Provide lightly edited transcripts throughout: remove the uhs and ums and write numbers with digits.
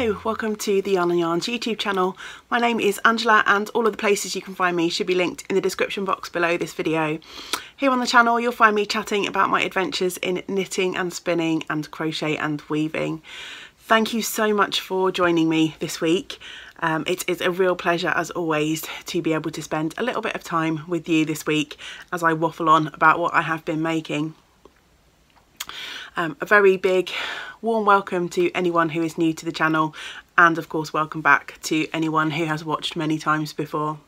Hello, welcome to the Yarn and Yarns YouTube channel. My name is Angela and all of the places you can find me should be linked in the description box below this video. Here on the channel you'll find me chatting about my adventures in knitting and spinning and crochet and weaving. Thank you so much for joining me this week. It is a real pleasure as always to be able to spend a little bit of time with you this week as I waffle on about what I have been making. A very big warm welcome to anyone who is new to the channel, and of course welcome back to anyone who has watched many times before.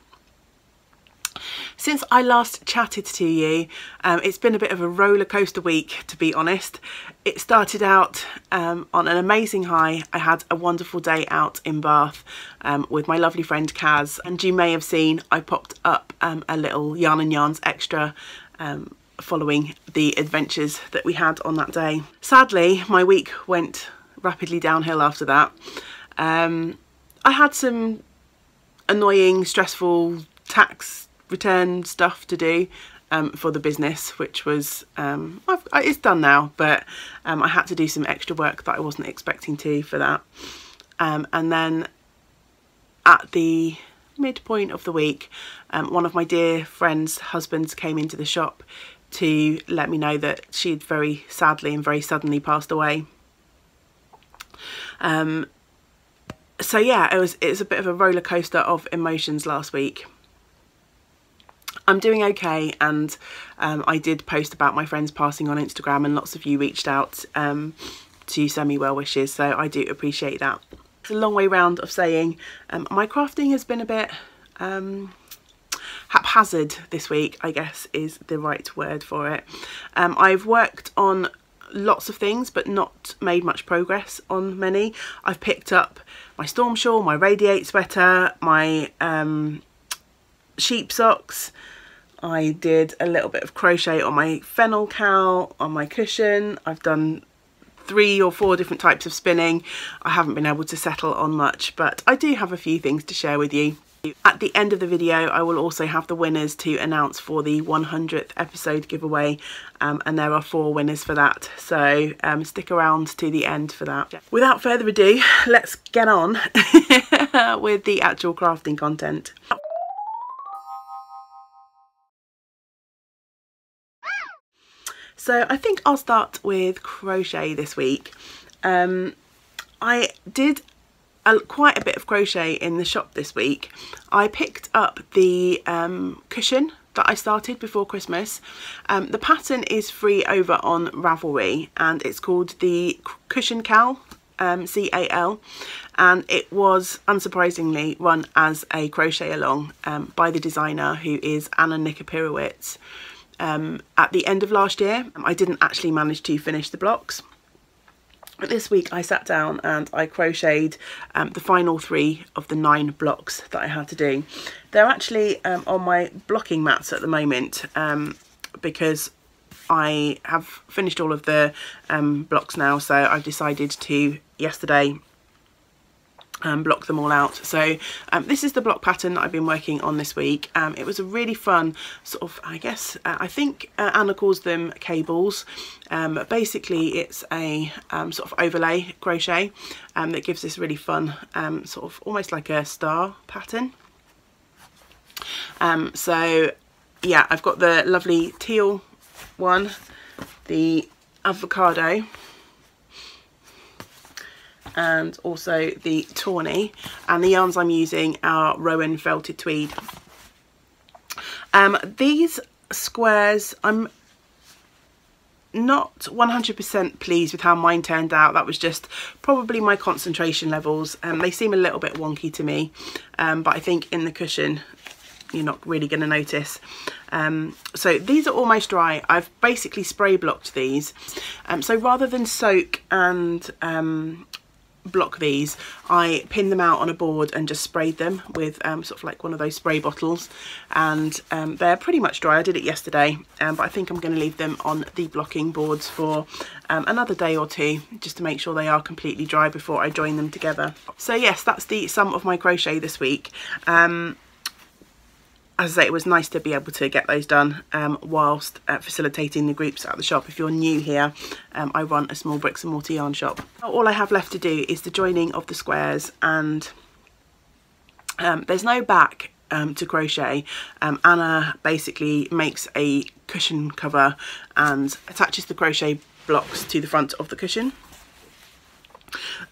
Since I last chatted to you, it's been a bit of a roller coaster week, to be honest. It started out on an amazing high. I had a wonderful day out in Bath with my lovely friend Kaz, and you may have seen I popped up a little Yarn and Yarns extra following the adventures that we had on that day. Sadly, my week went rapidly downhill after that. I had some annoying, stressful tax return stuff to do for the business, which was it's done now, but I had to do some extra work that I wasn't expecting to for that. And then at the midpoint of the week, one of my dear friend's husbands came into the shop to let me know that she'd very sadly and very suddenly passed away. So yeah, it was a bit of a roller coaster of emotions last week. I'm doing okay, and I did post about my friends passing on Instagram, and lots of you reached out to send me well wishes, so I do appreciate that. It's a long way round of saying my crafting has been a bit haphazard this week, I guess is the right word for it. I've worked on lots of things but not made much progress on many. I've picked up my storm shawl, my radiate sweater, my sheep socks. I did a little bit of crochet on my fennel cowl, on my cushion. I've done 3 or 4 different types of spinning. I haven't been able to settle on much, but I do have a few things to share with you. At the end of the video I will also have the winners to announce for the 100th episode giveaway, and there are 4 winners for that, so stick around to the end for that. Without further ado, let's get on with the actual crafting content. So I think I'll start with crochet this week. I did quite a bit of crochet in the shop this week. I picked up the cushion that I started before Christmas. The pattern is free over on Ravelry and it's called the Cushion Cal, C-A-L, and it was unsurprisingly run as a crochet along by the designer, who is Anna Nikopirowicz. At the end of last year I didn't actually manage to finish the blocks. This week I sat down and I crocheted the final 3 of the 9 blocks that I had to do. They're actually on my blocking mats at the moment because I have finished all of the blocks now, so I've decided to yesterday block them all out. So this is the block pattern that I've been working on this week. It was a really fun sort of, I guess, I think Anna calls them cables. Basically it's a sort of overlay crochet that gives this really fun sort of almost like a star pattern. So yeah, I've got the lovely teal one, the avocado, and also the tawny, and the yarns I'm using are Rowan felted tweed. These squares, I'm not 100% pleased with how mine turned out. That was just probably my concentration levels. They seem a little bit wonky to me, but I think in the cushion you're not really going to notice. So these are almost dry. I've basically spray blocked these. So rather than soak and block these, I pinned them out on a board and just sprayed them with sort of like one of those spray bottles, and they're pretty much dry. I did it yesterday, but I think I'm going to leave them on the blocking boards for another day or 2 just to make sure they are completely dry before I join them together. So yes, that's the sum of my crochet this week. as I say, it was nice to be able to get those done whilst facilitating the groups at the shop. If you're new here, I run a small bricks and mortar yarn shop. All I have left to do is the joining of the squares, and there's no back to crochet. Anna basically makes a cushion cover and attaches the crochet blocks to the front of the cushion.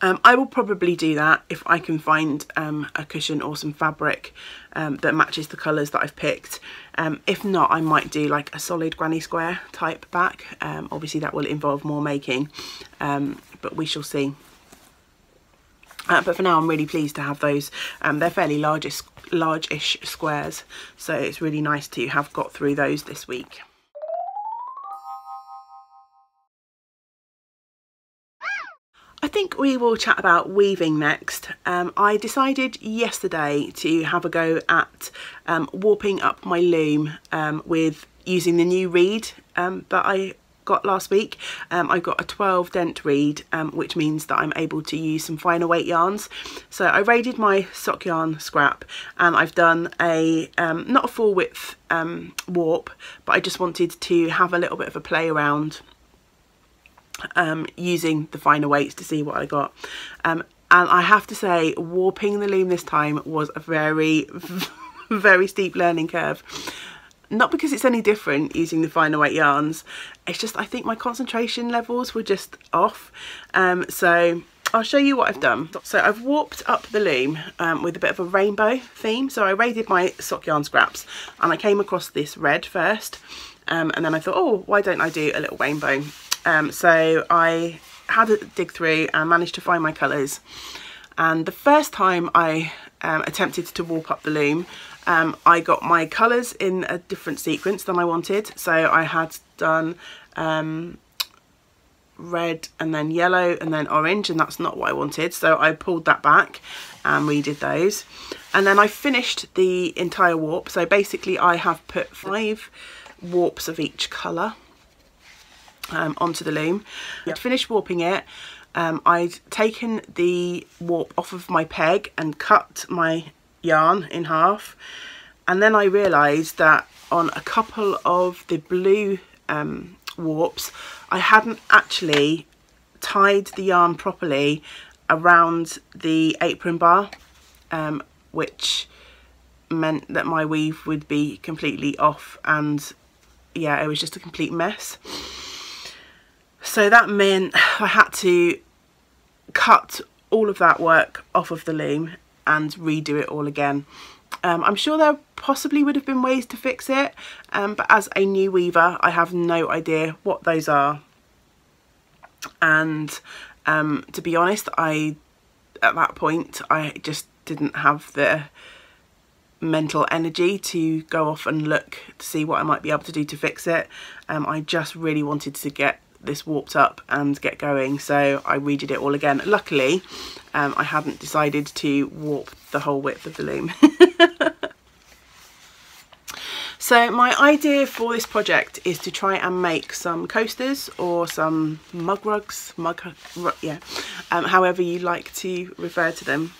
I will probably do that if I can find a cushion or some fabric that matches the colours that I've picked. If not, I might do like a solid granny square type back. Obviously that will involve more making, but we shall see. But for now I'm really pleased to have those. They're fairly large-ish squares, so it's really nice to have got through those this week. I think we will chat about weaving next. I decided yesterday to have a go at warping up my loom with using the new reed that I got last week. I got a 12 dent reed, which means that I'm able to use some finer weight yarns. So I raided my sock yarn scrap, and I've done a not a full width warp, but I just wanted to have a little bit of a play around using the finer weights to see what I got. And I have to say, warping the loom this time was a very very steep learning curve. Not because it's any different using the finer weight yarns, it's just I think my concentration levels were just off. So I'll show you what I've done. So I've warped up the loom with a bit of a rainbow theme. So I raided my sock yarn scraps and I came across this red first, and then I thought, oh, why don't I do a little rainbow? So I had a dig through and managed to find my colours, and the first time I attempted to warp up the loom, I got my colours in a different sequence than I wanted. So I had done red and then yellow and then orange, and that's not what I wanted, so I pulled that back and redid those. And then I finished the entire warp. So basically I have put 5 warps of each colour onto the loom. I'd finished warping it. I'd taken the warp off of my peg and cut my yarn in half, and then I realised that on a couple of the blue warps I hadn't actually tied the yarn properly around the apron bar, which meant that my weave would be completely off, and yeah, it was just a complete mess. So that meant I had to cut all of that work off of the loom and redo it all again. I'm sure there possibly would have been ways to fix it, but as a new weaver I have no idea what those are. And to be honest, at that point I just didn't have the mental energy to go off and look to see what I might be able to do to fix it. I just really wanted to get this warped up and get going, so I redid it all again. Luckily I hadn't decided to warp the whole width of the loom. So my idea for this project is to try and make some coasters or some mug rugs, however you like to refer to them.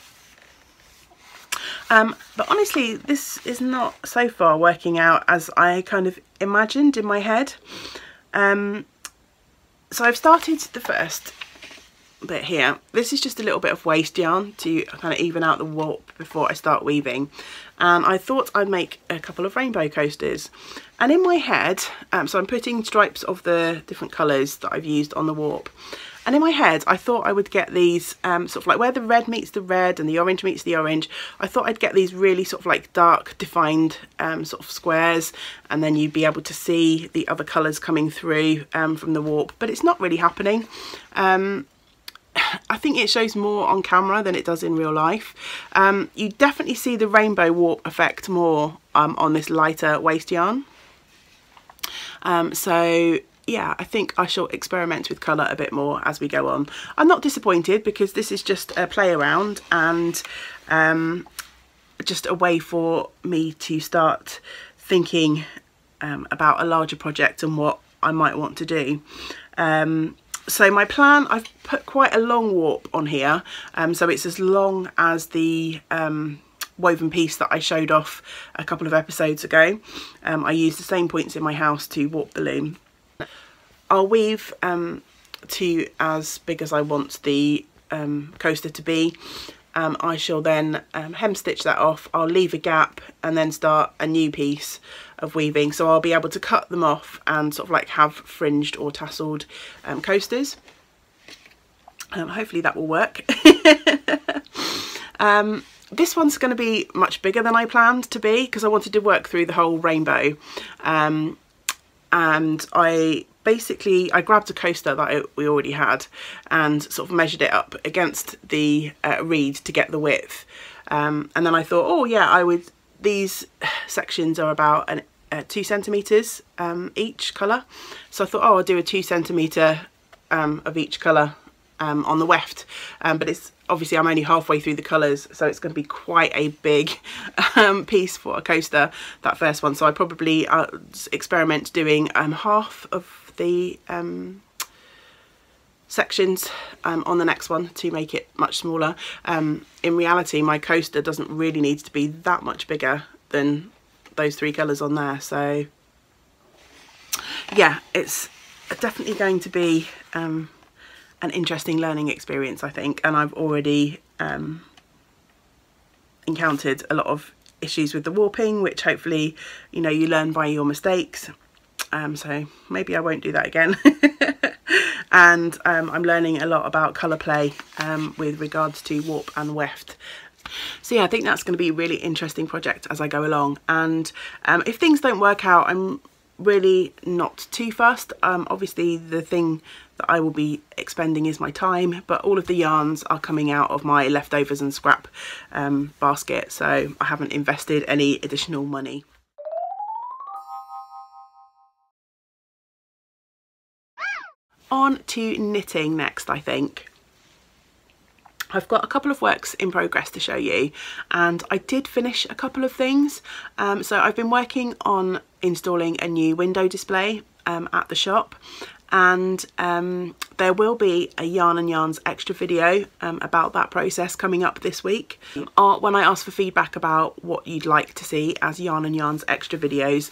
But honestly, this is not so far working out as I kind of imagined in my head. So I've started the first bit here. This is just a little bit of waste yarn to kind of even out the warp before I start weaving, and I thought I'd make a couple of rainbow coasters. And in my head, so I'm putting stripes of the different colours that I've used on the warp, and in my head I thought I would get these sort of like where the red meets the red and the orange meets the orange, I thought I'd get these really sort of like dark defined sort of squares, and then you'd be able to see the other colours coming through from the warp, but it's not really happening. I think it shows more on camera than it does in real life. You definitely see the rainbow warp effect more on this lighter waste yarn. So yeah, I think I shall experiment with colour a bit more as we go on. I'm not disappointed because this is just a play around and just a way for me to start thinking about a larger project and what I might want to do. So my plan, I've put quite a long warp on here, so it's as long as the woven piece that I showed off a couple of episodes ago. I used the same points in my house to warp the loom. I'll weave to as big as I want the coaster to be. I shall then hem stitch that off. I'll leave a gap and then start a new piece of weaving, so I'll be able to cut them off and sort of like have fringed or tasseled coasters. Hopefully that will work. This one's going to be much bigger than I planned to be, because I wanted to work through the whole rainbow, and I grabbed a coaster that we already had and sort of measured it up against the reed to get the width, and then I thought, oh yeah, these sections are about 2 centimetres each colour, so I thought, oh, I'll do a 2 centimetre of each colour on the weft, but it's obviously I'm only halfway through the colours, so it's going to be quite a big piece for a coaster, that first one. So I probably experiment doing half of the sections on the next one to make it much smaller. In reality, my coaster doesn't really need to be that much bigger than those 3 colours on there, so yeah, it's definitely going to be an interesting learning experience, I think, and I've already encountered a lot of issues with the warping, which hopefully, you know, you learn by your mistakes, so maybe I won't do that again. And I'm learning a lot about colour play with regards to warp and weft. So yeah, I think that's going to be a really interesting project as I go along, and if things don't work out, I'm really not too fussed. Obviously the thing that I will be expending is my time, but all of the yarns are coming out of my leftovers and scrap basket, so I haven't invested any additional money. On to knitting next, I think. I've got a couple of works in progress to show you, and I did finish a couple of things. So I've been working on installing a new window display at the shop, and there will be a Yarn and Yarns extra video about that process coming up this week. When I asked for feedback about what you'd like to see as Yarn and Yarns extra videos,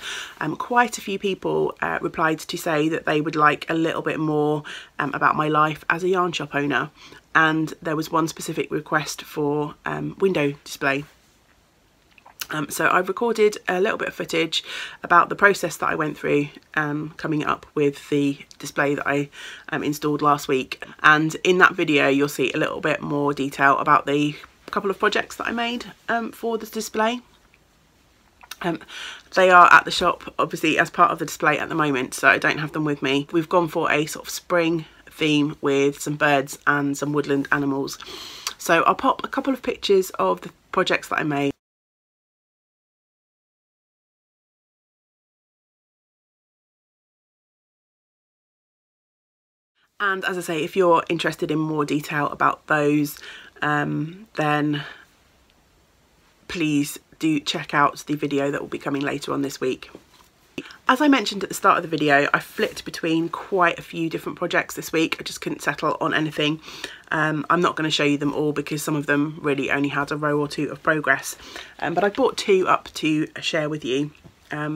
quite a few people replied to say that they would like a little bit more about my life as a yarn shop owner, and there was one specific request for window display. So I've recorded a little bit of footage about the process that I went through coming up with the display that I installed last week, and in that video you'll see a little bit more detail about the couple of projects that I made for this display. They are at the shop obviously as part of the display at the moment, so I don't have them with me. We've gone for a sort of spring theme with some birds and some woodland animals, so I'll pop a couple of pictures of the projects that I made. And as I say, if you're interested in more detail about those, then please do check out the video that will be coming later on this week. As I mentioned at the start of the video, I flipped between quite a few different projects this week. I just couldn't settle on anything. I'm not going to show you them all because some of them really only had a row or two of progress. But I brought 2 up to share with you.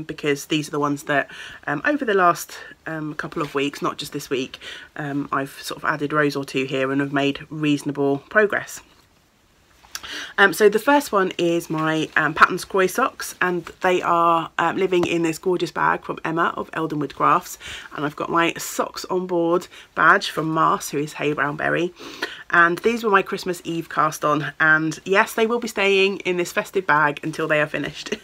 Because these are the ones that over the last couple of weeks, not just this week, I've sort of added rows or 2 here and have made reasonable progress. So the first one is my Pattern's Crochet socks, and they are living in this gorgeous bag from Emma of Eldenwood Crafts, and I've got my socks on board badge from Mars, who is Hey Brown Berry, and these were my Christmas Eve cast on, and yes, they will be staying in this festive bag until they are finished.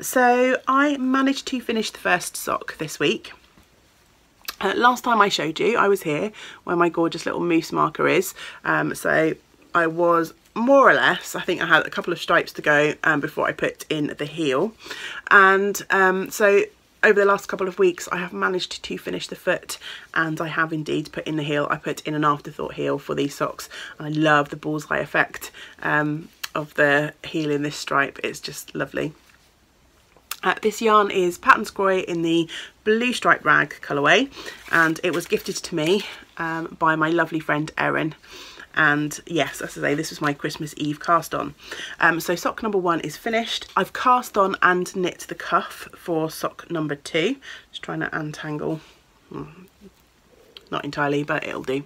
So I managed to finish the first sock this week. Last time I showed you, I was here where my gorgeous little moose marker is. So I was more or less, I think I had a couple of stripes to go before I put in the heel. And so over the last couple of weeks I have managed to finish the foot, and I have indeed put in the heel. I put in an afterthought heel for these socks, and I love the bullseye effect of the heel in this stripe. It's just lovely. This yarn is Pattern's Crochet in the blue striped rag colourway, and it was gifted to me by my lovely friend Erin. And yes, as I say, this was my Christmas Eve cast on. So sock number 1 is finished. I've cast on and knit the cuff for sock number 2. Just trying to untangle, not entirely, but it'll do.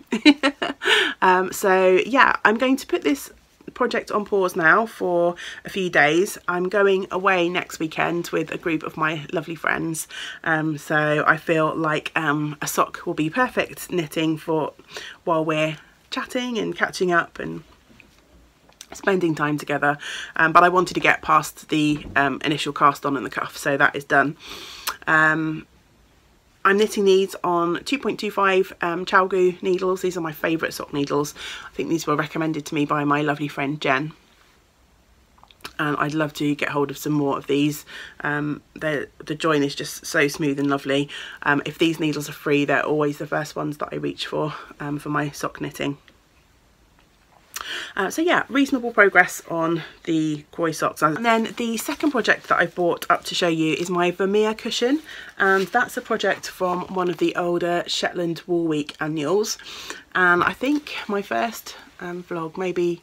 So yeah, I'm going to put this project on pause now for a few days. I'm going away next weekend with a group of my lovely friends, so I feel like a sock will be perfect knitting for while we're chatting and catching up and spending time together, but I wanted to get past the initial cast on and the cuff, so that is done. I'm knitting these on 2.25 Chalgu needles. These are my favourite sock needles. I think these were recommended to me by my lovely friend Jen, and I'd love to get hold of some more of these. The join is just so smooth and lovely. If these needles are free, they're always the first ones that I reach for my sock knitting. So yeah, reasonable progress on the Crochet socks. And then the second project that I've brought up to show you is my Vermeer cushion, and that's a project from one of the older Shetland Wool Week annuals. And I think my first vlog, maybe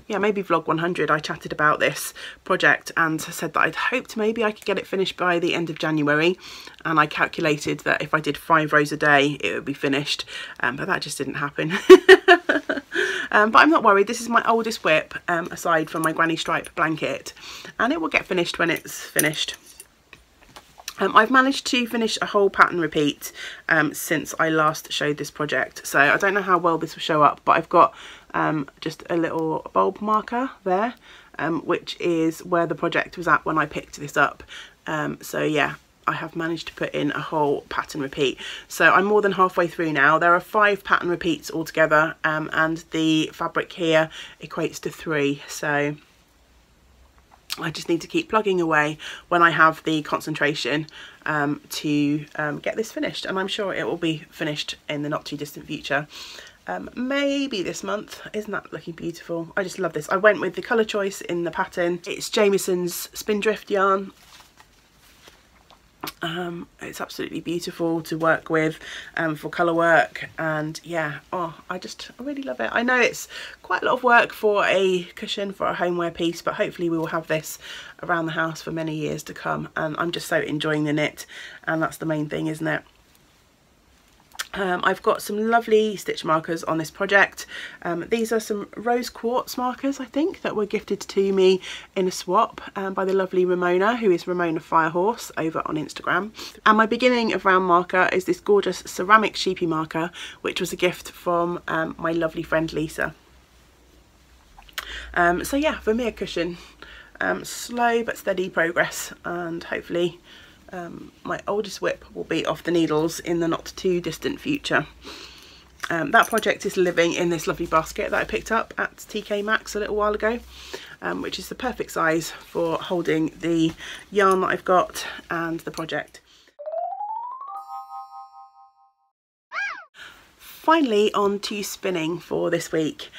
vlog 100, I chatted about this project and said that I'd hoped maybe I could get it finished by the end of January, and I calculated that if I did 5 rows a day it would be finished, but that just didn't happen. But I'm not worried. This is my oldest whip, aside from my granny stripe blanket, and it will get finished when it's finished. I've managed to finish a whole pattern repeat since I last showed this project, so I don't know how well this will show up, but I've got just a little bulb marker there, which is where the project was at when I picked this up. So yeah, I have managed to put in a whole pattern repeat. So I'm more than halfway through now. There are 5 pattern repeats altogether, and the fabric here equates to 3. So I just need to keep plugging away when I have the concentration to get this finished, and I'm sure it will be finished in the not too distant future. Maybe this month. Isn't that looking beautiful? I just love this. I went with the colour choice in the pattern. It's Jamieson's Spindrift yarn. It's absolutely beautiful to work with for colour work, and yeah, I really love it. I know it's quite a lot of work for a cushion for a homeware piece, but hopefully we will have this around the house for many years to come, and I'm just so enjoying the knit, and that's the main thing, isn't it? I've got some lovely stitch markers on this project. These are some rose quartz markers, I think, that were gifted to me in a swap by the lovely Ramona, who is Ramona Firehorse over on Instagram. And my beginning of round marker is this gorgeous ceramic sheepy marker, which was a gift from my lovely friend Lisa. So yeah, Vermeer cushion, slow but steady progress, and hopefully my oldest whip will be off the needles in the not too distant future. That project is living in this lovely basket that I picked up at TK Maxx a little while ago, which is the perfect size for holding the yarn that I've got and the project. Finally, on to spinning for this week.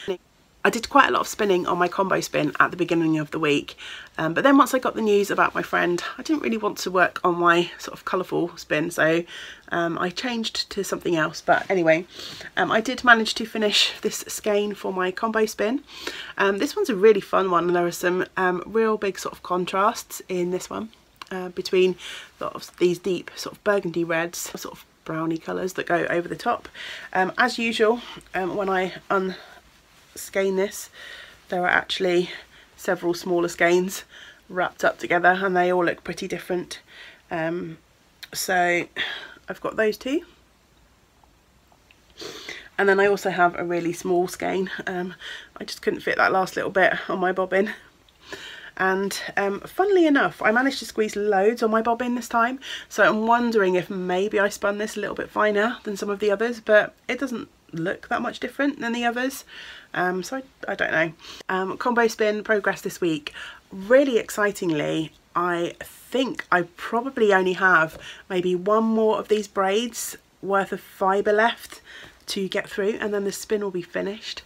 I did quite a lot of spinning on my combo spin at the beginning of the week, but then once I got the news about my friend, I didn't really want to work on my sort of colourful spin, so I changed to something else. But anyway, I did manage to finish this skein for my combo spin. This one's a really fun one, and there are some real big sort of contrasts in this one between sort of these deep sort of burgundy reds, sort of browny colours that go over the top. As usual, when I skein this, there are actually several smaller skeins wrapped up together, and they all look pretty different. So I've got those two, and then I also have a really small skein. I just couldn't fit that last little bit on my bobbin, and funnily enough, I managed to squeeze loads on my bobbin this time, so I'm wondering if maybe I spun this a little bit finer than some of the others, but it doesn't look that much different than the others, so I don't know. Combo spin progress this week. Really excitingly, I think I probably only have maybe one more of these braids worth of fibre left to get through, and then the spin will be finished,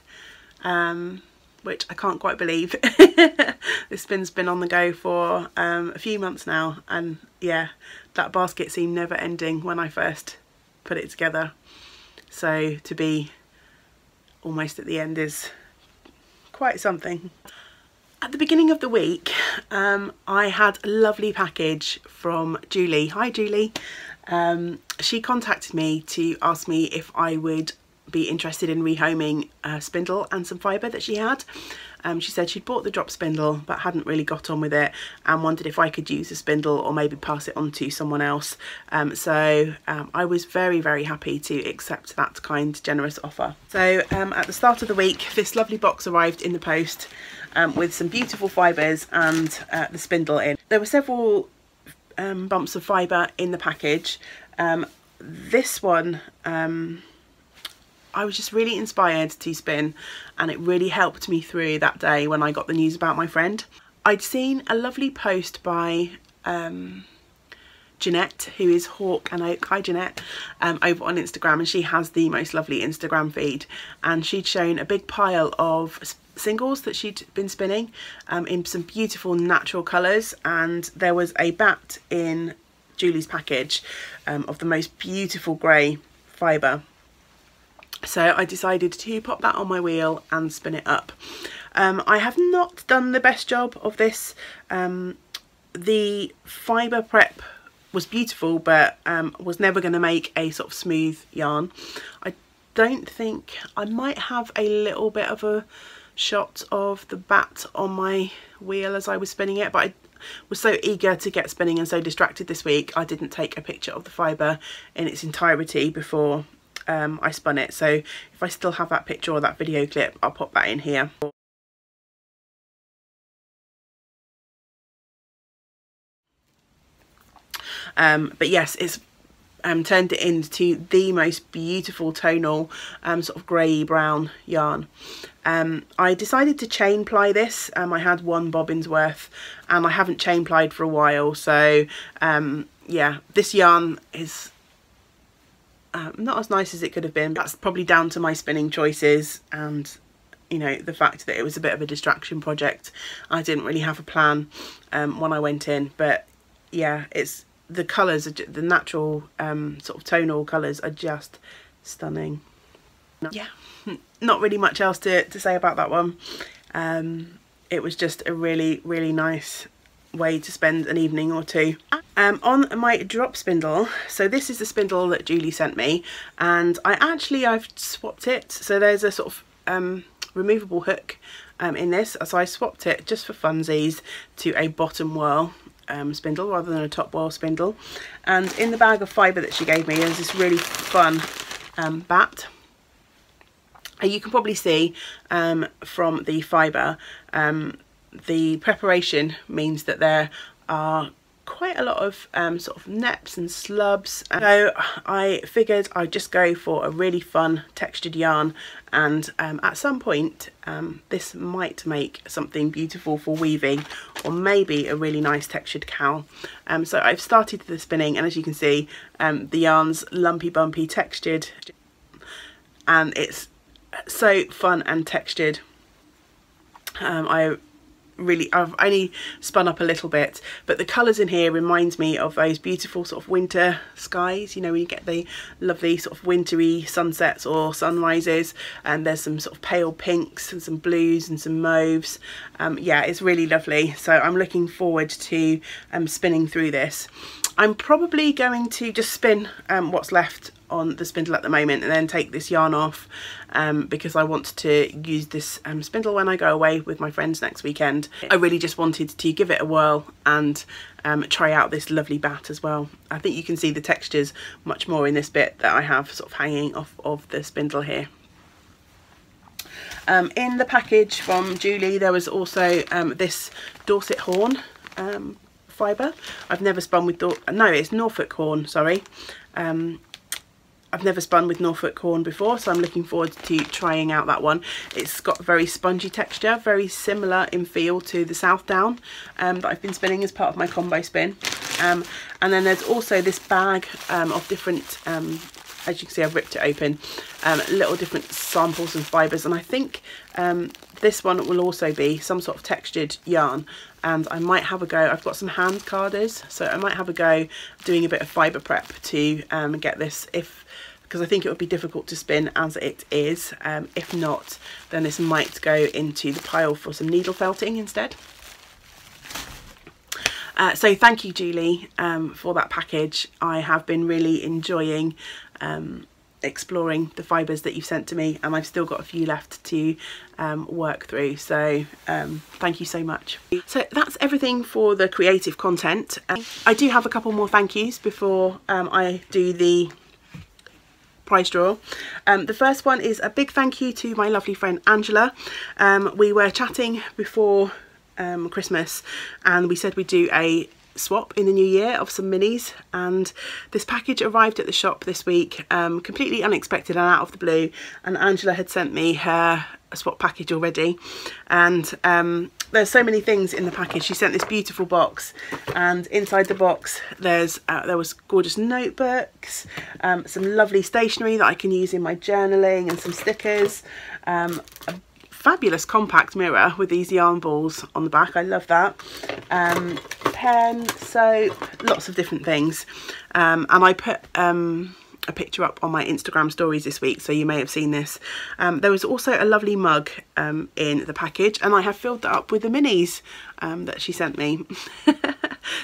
which I can't quite believe. This spin's been on the go for a few months now, and yeah, that basket seemed never ending when I first put it together. So to be almost at the end is quite something. At the beginning of the week, I had a lovely package from Julie. Hi Julie. She contacted me to ask me if I would be interested in rehoming a spindle and some fibre that she had. She said she'd bought the drop spindle but hadn't really got on with it and wondered if I could use the spindle or maybe pass it on to someone else. So I was very, very happy to accept that kind, generous offer. So at the start of the week, this lovely box arrived in the post with some beautiful fibres and the spindle in. There were several bumps of fibre in the package. This one I was just really inspired to spin, and it really helped me through that day when I got the news about my friend. I'd seen a lovely post by Jeanette, who is Hawk and Oak. Hi Jeanette, over on Instagram, and she has the most lovely Instagram feed, and she'd shown a big pile of singles that she'd been spinning in some beautiful natural colours, and there was a bat in Julie's package of the most beautiful grey fibre. So I decided to pop that on my wheel and spin it up. I have not done the best job of this. The fibre prep was beautiful, but was never going to make a sort of smooth yarn. I don't think, I might have a little bit of a shot of the bat on my wheel as I was spinning it, but I was so eager to get spinning and so distracted this week, I didn't take a picture of the fibre in its entirety before I spun it. So if I still have that picture or that video clip, I'll pop that in here. But yes, it's turned it into the most beautiful tonal sort of grey brown yarn. I decided to chain ply this. I had one bobbin's worth and I haven't chain plied for a while, so yeah, this yarn is not as nice as it could have been. That's probably down to my spinning choices and, you know, the fact that it was a bit of a distraction project. I didn't really have a plan when I went in, but yeah, it's the colours, the natural sort of tonal colours are just stunning. Yeah, not really much else to say about that one. It was just a really, really nice way to spend an evening or two. On my drop spindle, so this is the spindle that Julie sent me, and I've swapped it. So there's a sort of removable hook in this, so I swapped it just for funsies to a bottom whirl spindle rather than a top whirl spindle. And in the bag of fibre that she gave me, there's this really fun bat. You can probably see from the fibre, the preparation means that there are quite a lot of sort of neps and slubs. So I figured I'd just go for a really fun textured yarn, and at some point this might make something beautiful for weaving, or maybe a really nice textured cowl. So I've started the spinning, and as you can see, the yarn's lumpy bumpy textured, and it's so fun and textured. I've only spun up a little bit, but the colours in here reminds me of those beautiful sort of winter skies, you know, when you get the lovely sort of wintry sunsets or sunrises, and there's some sort of pale pinks and some blues and some mauves. Yeah, it's really lovely. So I'm looking forward to spinning through this. I'm probably going to just spin what's left on the spindle at the moment and then take this yarn off, because I want to use this spindle when I go away with my friends next weekend. I really just wanted to give it a whirl and try out this lovely bat as well. I think you can see the textures much more in this bit that I have sort of hanging off of the spindle here. In the package from Julie, there was also this Dorset horn fibre. I've never spun with it's Norfolk horn, sorry. I've never spun with Norfolk horn before, so I'm looking forward to trying out that one. It's got a very spongy texture, very similar in feel to the Southdown that I've been spinning as part of my combo spin. And then there's also this bag of different, as you can see, I've ripped it open, little different samples and fibres, and I think this one will also be some sort of textured yarn, and I might have a go. I've got some hand carders, so I might have a go doing a bit of fibre prep to get this, if because I think it would be difficult to spin as it is. If not, then this might go into the pile for some needle felting instead. So thank you, Julie, for that package. I have been really enjoying exploring the fibres that you've sent to me, and I've still got a few left to work through, so thank you so much. So that's everything for the creative content. I do have a couple more thank yous before I do the prize draw. The first one is a big thank you to my lovely friend Angela. We were chatting before Christmas, and we said we'd do a swap in the new year of some minis, and this package arrived at the shop this week, completely unexpected and out of the blue, and Angela had sent me her swap package already, and there's so many things in the package. She sent this beautiful box, and inside the box there was gorgeous notebooks, some lovely stationery that I can use in my journaling, and some stickers, a fabulous compact mirror with these yarn balls on the back. I love that. Pen, soap, lots of different things. And I put a picture up on my Instagram stories this week, so you may have seen this. There was also a lovely mug in the package, and I have filled that up with the minis that she sent me.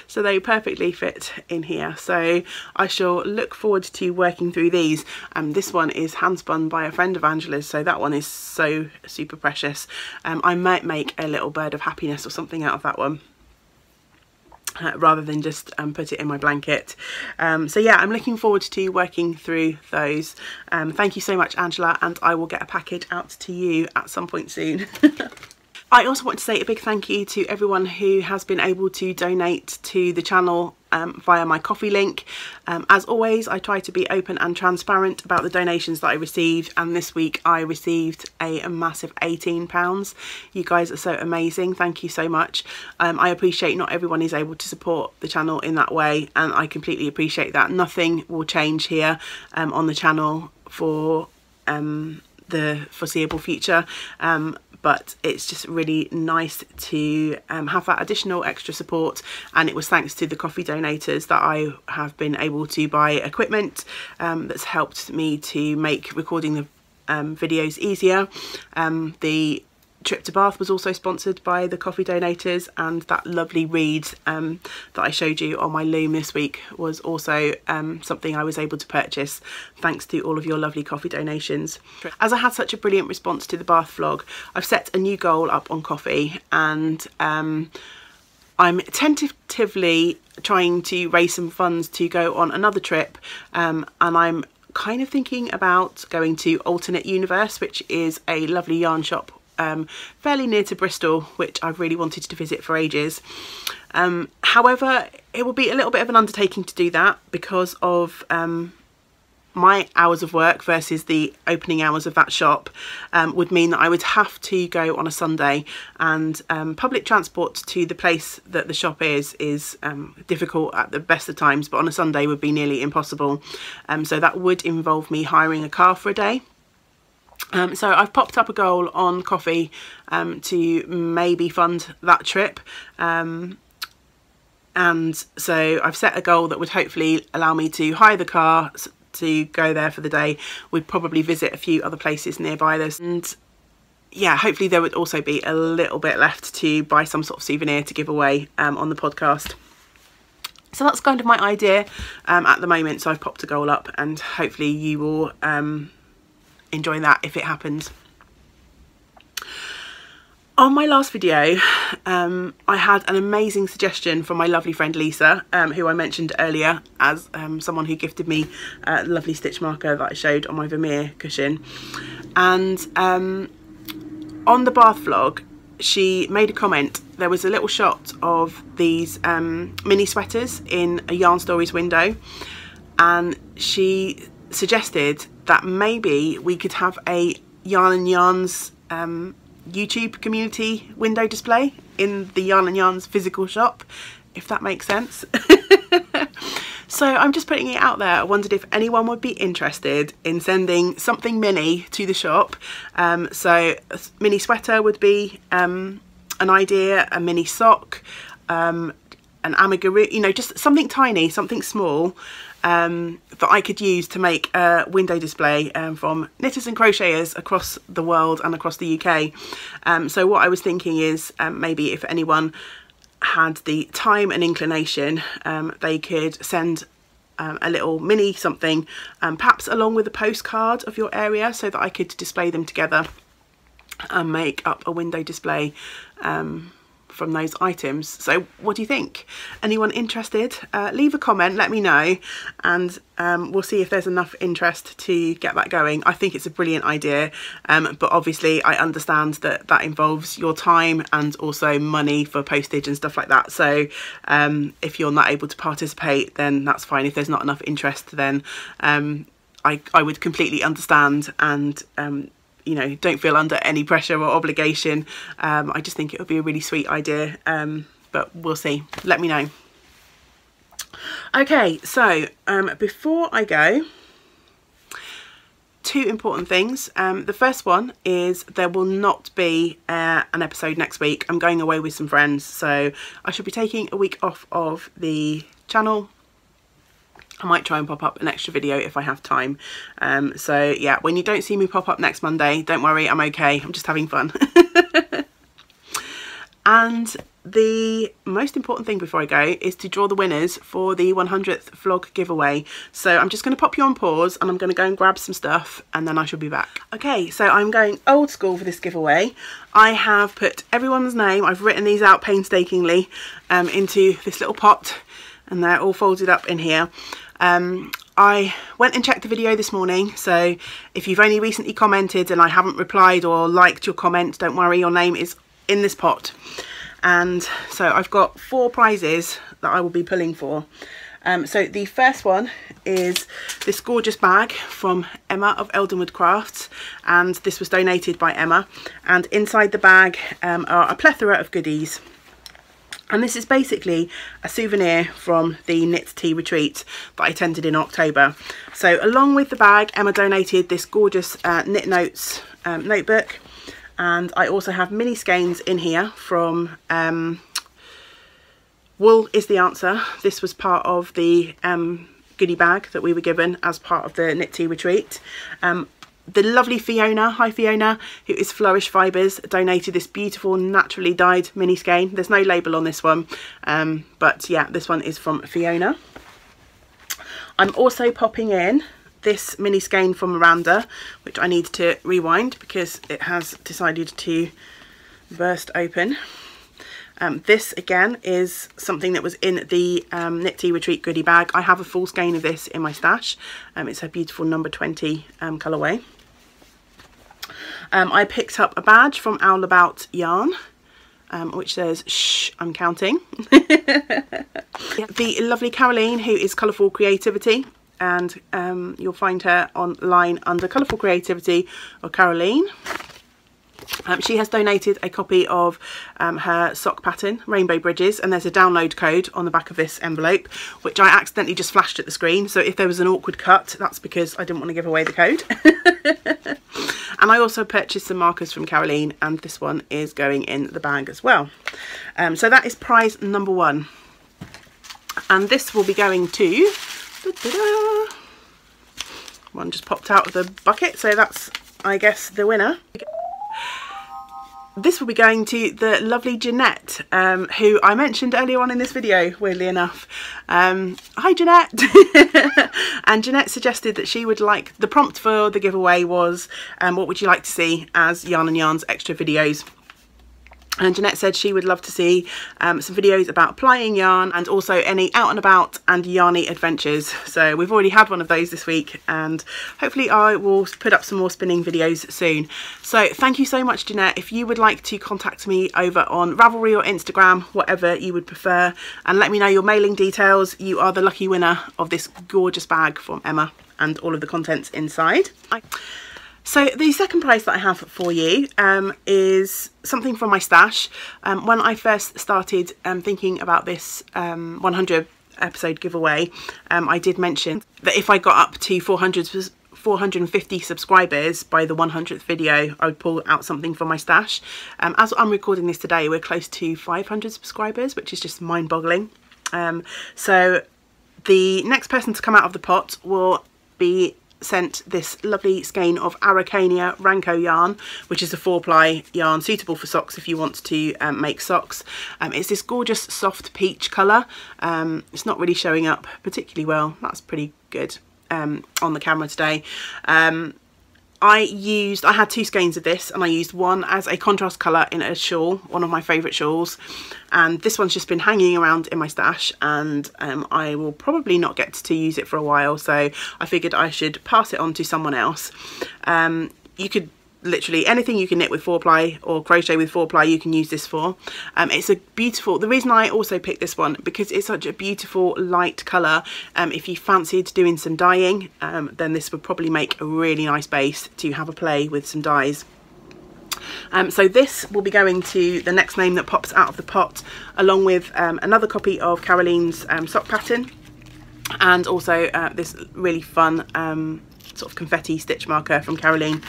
So they perfectly fit in here, so I shall look forward to working through these. This one is hand spun by a friend of Angela's, so that one is so super precious. I might make a little bird of happiness or something out of that one, rather than just put it in my blanket. So yeah, I'm looking forward to working through those. Thank you so much, Angela, and I will get a package out to you at some point soon. I also want to say a big thank you to everyone who has been able to donate to the channel via my Ko-fi link. As always, I try to be open and transparent about the donations that I received, and this week I received a massive £18. You guys are so amazing. Thank you so much. I appreciate not everyone is able to support the channel in that way, and I completely appreciate that. Nothing will change here on the channel for the foreseeable future, but it's just really nice to have that additional extra support, and it was thanks to the Ko-fi donators that I have been able to buy equipment that's helped me to make recording the videos easier. The trip to Bath was also sponsored by the Ko-fi donators, and that lovely reed that I showed you on my loom this week was also something I was able to purchase thanks to all of your lovely Ko-fi donations. As I had such a brilliant response to the Bath vlog, I've set a new goal up on Ko-fi, and I'm tentatively trying to raise some funds to go on another trip, and I'm kind of thinking about going to Alternate Universe, which is a lovely yarn shop fairly near to Bristol, which I've really wanted to visit for ages. However, it will be a little bit of an undertaking to do that because of my hours of work versus the opening hours of that shop. Would mean that I would have to go on a Sunday, and public transport to the place that the shop is difficult at the best of times, but on a Sunday would be nearly impossible. So that would involve me hiring a car for a day. So I've popped up a goal on Ko-fi to maybe fund that trip, and so I've set a goal that would hopefully allow me to hire the car to go there for the day. We'd probably visit a few other places nearby this, and yeah, hopefully there would also be a little bit left to buy some sort of souvenir to give away on the podcast. So that's kind of my idea at the moment, so I've popped a goal up, and hopefully you will enjoy that if it happens. On my last video, I had an amazing suggestion from my lovely friend Lisa, who I mentioned earlier as someone who gifted me a lovely stitch marker that I showed on my Vermeer cushion. And on the Bath vlog, she made a comment. There was a little shot of these mini sweaters in a Yarn Stories window, and she suggested that maybe we could have a Yarn and Yarns YouTube community window display in the Yarn and Yarns physical shop, if that makes sense. So I'm just putting it out there. I wondered if anyone would be interested in sending something mini to the shop. So a mini sweater would be an idea, a mini sock, an amigurumi, you know, just something tiny, something small. that I could use to make a window display from knitters and crocheters across the world and across the UK. So what I was thinking is maybe if anyone had the time and inclination, they could send a little mini something, perhaps along with a postcard of your area, so that I could display them together and make up a window display from those items. So what do you think? Anyone interested? Leave a comment, let me know, and we'll see if there's enough interest to get that going. I think it's a brilliant idea, but obviously I understand that that involves your time and also money for postage and stuff like that. So if you're not able to participate, then that's fine. If there's not enough interest, then I would completely understand, and you know, don't feel under any pressure or obligation. I just think it would be a really sweet idea, but we'll see. Let me know. Okay, so before I go, two important things. The first one is there will not be an episode next week. I'm going away with some friends, so I should be taking a week off of the channel. I might try and pop up an extra video if I have time. So yeah, when you don't see me pop up next Monday, don't worry, I'm okay. I'm just having fun. And the most important thing before I go is to draw the winners for the 100th vlog giveaway. So I'm just going to pop you on pause and I'm going to go and grab some stuff and then I shall be back. Okay, so I'm going old school for this giveaway. I have put everyone's name, I've written these out painstakingly into this little pot, and they're all folded up in here. I went and checked the video this morning, so if you've only recently commented and I haven't replied or liked your comment, don't worry, your name is in this pot. And so I've got 4 prizes that I will be pulling for. So the first one is this gorgeous bag from Emma of Eldenwood Crafts, and this was donated by Emma, and inside the bag are a plethora of goodies. And this is basically a souvenir from the Knit Tea retreat that I attended in October. So along with the bag, Emma donated this gorgeous Knit Notes notebook. And I also have mini skeins in here from Wool is the Answer. This was part of the goodie bag that we were given as part of the Knit Tea retreat. The lovely Fiona, hi Fiona, who is Flourish Fibres, donated this beautiful naturally dyed mini skein. There's no label on this one, but yeah, this one is from Fiona. I'm also popping in this mini skein from Miranda, which I need to rewind because it has decided to burst open. This again is something that was in the Knit Tea Retreat goodie bag. I have a full skein of this in my stash. It's a beautiful number 20 colourway. I picked up a badge from Owl About Yarn, which says, shh, I'm counting. The lovely Caroline, who is Colourful Creativity, and you'll find her online under Colourful Creativity or Caroline. She has donated a copy of her sock pattern, Rainbow Bridges, and there's a download code on the back of this envelope, which I accidentally just flashed at the screen. So if there was an awkward cut, that's because I didn't want to give away the code. And I also purchased some markers from Caroline, and this one is going in the bag as well. So that is prize number 1. And this will be going to... One just popped out of the bucket, so that's, I guess, the winner. This will be going to the lovely Jeanette, who I mentioned earlier on in this video, weirdly enough. Hi Jeanette! And Jeanette suggested that she would like, the prompt for the giveaway was, what would you like to see as Yarn and Yarns extra videos? And Jeanette said she would love to see some videos about applying yarn and also any out and about and yarny adventures. So we've already had one of those this week, and hopefully I will put up some more spinning videos soon. So thank you so much, Jeanette. If you would like to contact me over on Ravelry or Instagram, whatever you would prefer, and let me know your mailing details, you are the lucky winner of this gorgeous bag from Emma and all of the contents inside. So the second prize that I have for you is something from my stash. When I first started thinking about this 100 episode giveaway, I did mention that if I got up to 450 subscribers by the 100th video, I would pull out something from my stash. As I'm recording this today, we're close to 500 subscribers, which is just mind-boggling. So the next person to come out of the pot will be sent this lovely skein of Araucania Ranco yarn, which is a 4-ply yarn suitable for socks if you want to make socks. It's this gorgeous soft peach colour. It's not really showing up particularly well. That's pretty good on the camera today. I had 2 skeins of this, and I used one as a contrast colour in a shawl, one of my favourite shawls, and this one's just been hanging around in my stash, and I will probably not get to use it for a while, so I figured I should pass it on to someone else. You could literally anything you can knit with 4-ply or crochet with 4-ply, you can use this for. It's a beautiful, the reason I also picked this one, because it's such a beautiful light colour. If you fancied doing some dyeing, then this would probably make a really nice base to have a play with some dyes. So this will be going to the next name that pops out of the pot, along with another copy of Caroline's sock pattern, and also this really fun sort of confetti stitch marker from Caroline.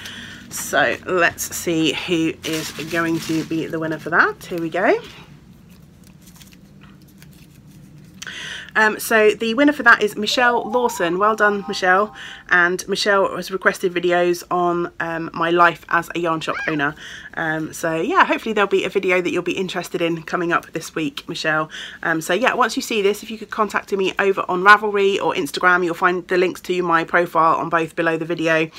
So let's see who is going to be the winner for that. Here we go. So the winner for that is Michelle Lawson. Well done, Michelle. And Michelle has requested videos on my life as a yarn shop owner. So yeah, hopefully there'll be a video that you'll be interested in coming up this week, Michelle. So yeah, once you see this, if you could contact me over on Ravelry or Instagram, you'll find the links to my profile on both below the video.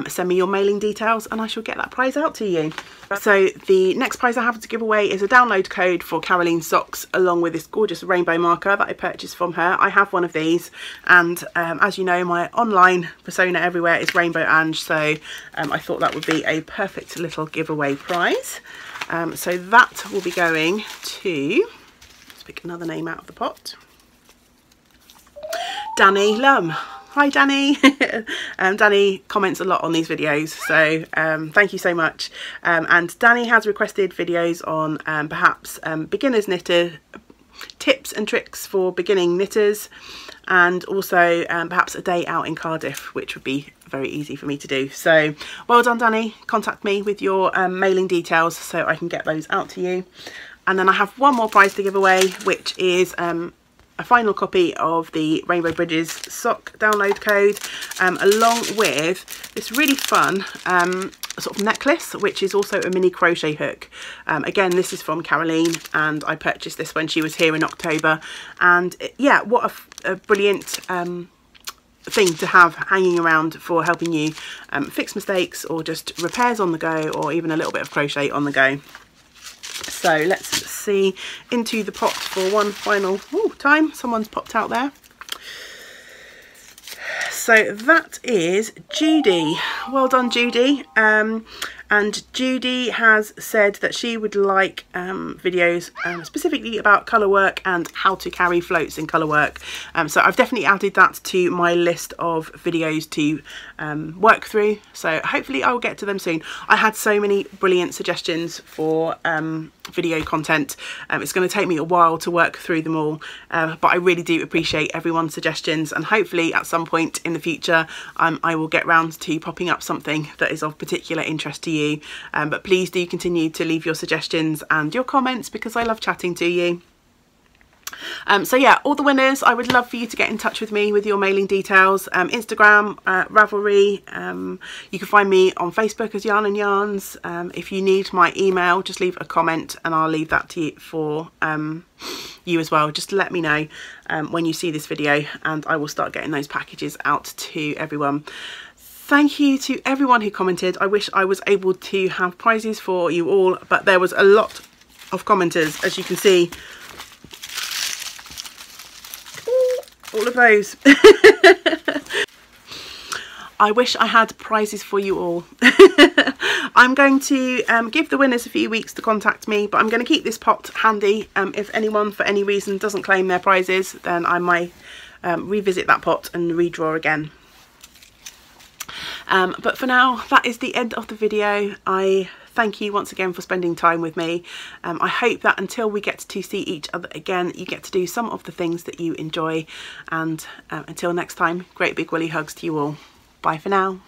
Send me your mailing details and I shall get that prize out to you. So the next prize I have to give away is a download code for Caroline's socks, along with this gorgeous rainbow marker that I purchased from her. I have one of these, and as you know, my online persona everywhere is Rainbow Ange, so I thought that would be a perfect little giveaway prize. So that will be going to, let's pick another name out of the pot, Danny Lum. Hi Danny. Danny comments a lot on these videos, so thank you so much. And Danny has requested videos on perhaps beginners knitter tips and tricks for beginning knitters, and also perhaps a day out in Cardiff, which would be very easy for me to do. So well done, Danny. Contact me with your mailing details so I can get those out to you. And then I have one more prize to give away, which is a final copy of the Rainbow Bridges sock download code, along with this really fun sort of necklace, which is also a mini crochet hook. Again, this is from Caroline, and I purchased this when she was here in October, and yeah, what a brilliant thing to have hanging around for helping you fix mistakes, or just repairs on the go, or even a little bit of crochet on the go. So let's see into the pot for one final time. Someone's popped out there. So that is Judy. Well done, Judy. And Judy has said that she would like videos specifically about colour work and how to carry floats in colour work. So I've definitely added that to my list of videos to work through. So hopefully I'll get to them soon. I had so many brilliant suggestions for video content. It's going to take me a while to work through them all, but I really do appreciate everyone's suggestions, and hopefully at some point in the future I will get round to popping up something that is of particular interest to you. But please do continue to leave your suggestions and your comments, because I love chatting to you. So yeah, all the winners, I would love for you to get in touch with me with your mailing details. Instagram, Ravelry, you can find me on Facebook as Yarn and Yarns. If you need my email, just leave a comment and I'll leave that to you for you as well. Just let me know when you see this video, and I will start getting those packages out to everyone. Thank you to everyone who commented. I wish I was able to have prizes for you all, but there was a lot of commenters, as you can see. All of those. I wish I had prizes for you all. I'm going to give the winners a few weeks to contact me, but I'm going to keep this pot handy. If anyone for any reason doesn't claim their prizes, then I might revisit that pot and redraw again. But for now, that is the end of the video. I thank you once again for spending time with me. I hope that until we get to see each other again, you get to do some of the things that you enjoy. And until next time, great big woolly hugs to you all. Bye for now.